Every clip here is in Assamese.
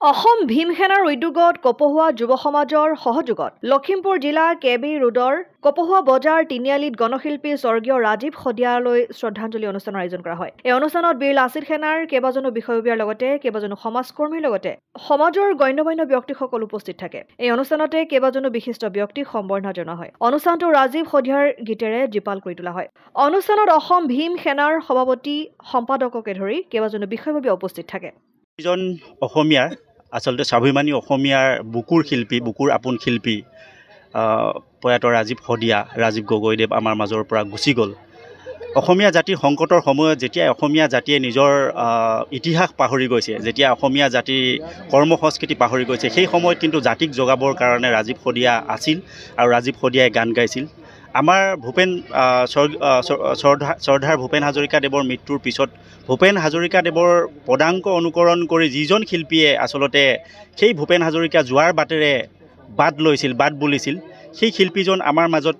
অসম ভীম সেনাৰ উদ্যোগত কপহুৱা যুৱ সমাজৰ সহযোগত লখিমপুৰ জিলা কেবি ৰোডৰ কপহুৱা বজাৰ তিনিআলিত গণশিল্পী স্বৰ্গীয় ৰাজীৱ শদিয়ালৈ শ্ৰদ্ধাঞ্জলি অনুষ্ঠানৰ আয়োজন কৰা হয়। এই অনুষ্ঠানত বীৰ লাচিত সেনাৰ কেইবাজনো বিষয়ববীয়াৰ লগতে কেইবাজনো সমাজকৰ্মীৰ লগতে সমাজৰ গণ্যমান্য ব্যক্তিসকল উপস্থিত থাকে। এই অনুষ্ঠানতে কেইবাজনো বিশিষ্ট ব্যক্তিক সম্বৰ্ধনা জনোৱা হয়। অনুষ্ঠানটো ৰাজীৱ শদিয়াৰ গীতেৰে জীপাল কৰি তোলা হয়। অনুষ্ঠানত অসম ভীম সেনাৰ সভাপতি সম্পাদককে ধৰি কেইবাজনো বিষয়ববীয়া উপস্থিত থাকে। এজন অসমীয়াৰ আচলতে স্বাভিমানী অসমীয়াৰ বুকুৰ শিল্পী, বুকুৰ আপোন শিল্পী প্ৰয়াত ৰাজীৱ শদিয়া, ৰাজীৱ গগৈদেৱ আমাৰ মাজৰ পৰা গুচি গ'ল। অসমীয়া জাতিৰ সংকটৰ সময়ত যেতিয়া অসমীয়া জাতিয়ে নিজৰ ইতিহাস পাহৰি গৈছে, যেতিয়া অসমীয়া জাতিৰ কৰ্ম সংস্কৃতি পাহৰি গৈছে, সেই সময়ত কিন্তু জাতিক জগাবৰ কাৰণে ৰাজীৱ শদিয়া আছিল আৰু ৰাজীৱ শদিয়াই গান গাইছিল। আমাৰ শ্ৰদ্ধাৰ ভূপেন হাজৰিকাদেৱৰ মৃত্যুৰ পিছত ভূপেন হাজৰিকাদেৱৰ পদাংক অনুকৰণ কৰি যিজন শিল্পীয়ে আচলতে সেই ভূপেন হাজৰিকা যোৱাৰ বাটেৰে বাট বুলিছিল, সেই শিল্পীজন আমাৰ মাজত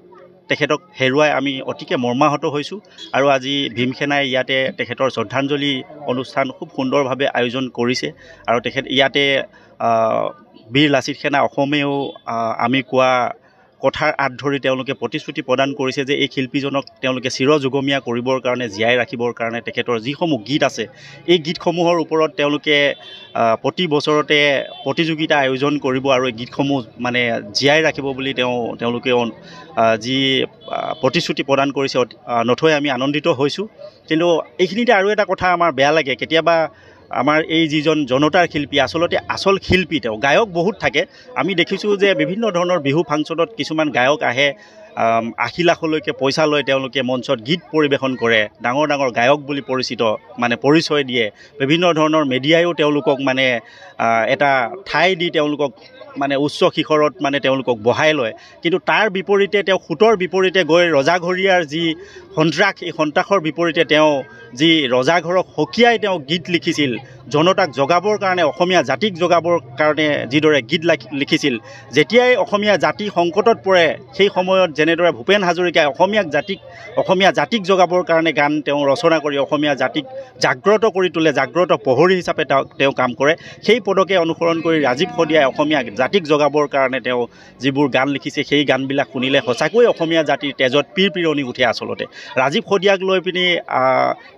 তেখেতক হেৰুৱাই আমি অতিকে মৰ্মাহত হৈছোঁ। আৰু আজি ভীম সেনাই ইয়াতে তেখেতৰ শ্ৰদ্ধাঞ্জলি অনুষ্ঠান খুব সুন্দৰভাৱে আয়োজন কৰিছে। আৰু তেখেত ইয়াতে বীৰ লাচিত সেনা অসমেও আমি কোৱা কথাৰ আঁত ধৰি তেওঁলোকে প্ৰতিশ্ৰুতি প্ৰদান কৰিছে যে এই শিল্পীজনক তেওঁলোকে চিৰযুগমীয়া কৰিবৰ কাৰণে, জীয়াই ৰাখিবৰ কাৰণে তেখেতৰ যিসমূহ গীত আছে, এই গীতসমূহৰ ওপৰত তেওঁলোকে প্ৰতি বছৰতে প্ৰতিযোগিতা আয়োজন কৰিব আৰু এই গীতসমূহ মানে জীয়াই ৰাখিব বুলি তেওঁলোকে যি প্ৰতিশ্ৰুতি প্ৰদান কৰিছে, নথৈ আমি আনন্দিত হৈছোঁ। কিন্তু এইখিনিতে আৰু এটা কথা আমাৰ বেয়া লাগে, কেতিয়াবা আমাৰ এই যিজন জনতাৰ শিল্পী, আচলতে আচল শিল্পী তেওঁ, গায়ক বহুত থাকে। আমি দেখিছোঁ যে বিভিন্ন ধৰণৰ বিহু ফাংচনত কিছুমান গায়ক আহে, 80 লাখলৈকে পইচা লৈ তেওঁলোকে মঞ্চত গীত পৰিৱেশন কৰে, ডাঙৰ ডাঙৰ গায়ক বুলি পৰিচয় দিয়ে। বিভিন্ন ধৰণৰ মেডিয়ায়ো তেওঁলোকক এটা ঠাই দি তেওঁলোকক উচ্চ শিখৰত তেওঁলোকক বহাই লয়। কিন্তু তাৰ বিপৰীতে তেওঁ সোঁতৰ বিপৰীতে গৈ ৰজাঘৰীয়াৰ যি সন্ত্ৰাস, এই সন্ত্ৰাসৰ বিপৰীতে তেওঁ যি ৰজাঘৰক সকীয়াই তেওঁ গীত লিখিছিল, জনতাক জগাবৰ কাৰণে, অসমীয়া জাতিক জগাবৰ কাৰণে যিদৰে গীত লিখিছিল, যেতিয়াই অসমীয়া জাতি সংকটত পৰে সেই সময়ত যেনেদৰে ভূপেন হাজৰিকাই অসমীয়া জাতিক জগাবৰ কাৰণে গান তেওঁ ৰচনা কৰি অসমীয়া জাতিক জাগ্ৰত কৰি তোলে, জাগ্ৰত প্ৰহৰী হিচাপে তেওঁ কাম কৰে। সেই পদকে অনুসৰণ কৰি ৰাজীৱ শদিয়াই অসমীয়া জাতিক জগাবৰ কাৰণে তেওঁ যিবোৰ গান লিখিছে, সেই গানবিলাক শুনিলে সঁচাকৈ অসমীয়া জাতিৰ তেজত পিৰপিৰণি উঠে। আচলতে ৰাজীৱ শদিয়াক লৈ পিনি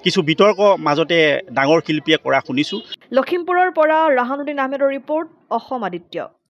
কিছু বিতৰ্ক মাজতে ডাঙৰ শিল্পীয়ে কৰা শুনিছোঁ। লখিমপুৰৰ পৰা ৰাহানুদ্দিন আহমেদৰ ৰিপৰ্ট, অসম আদিত্য।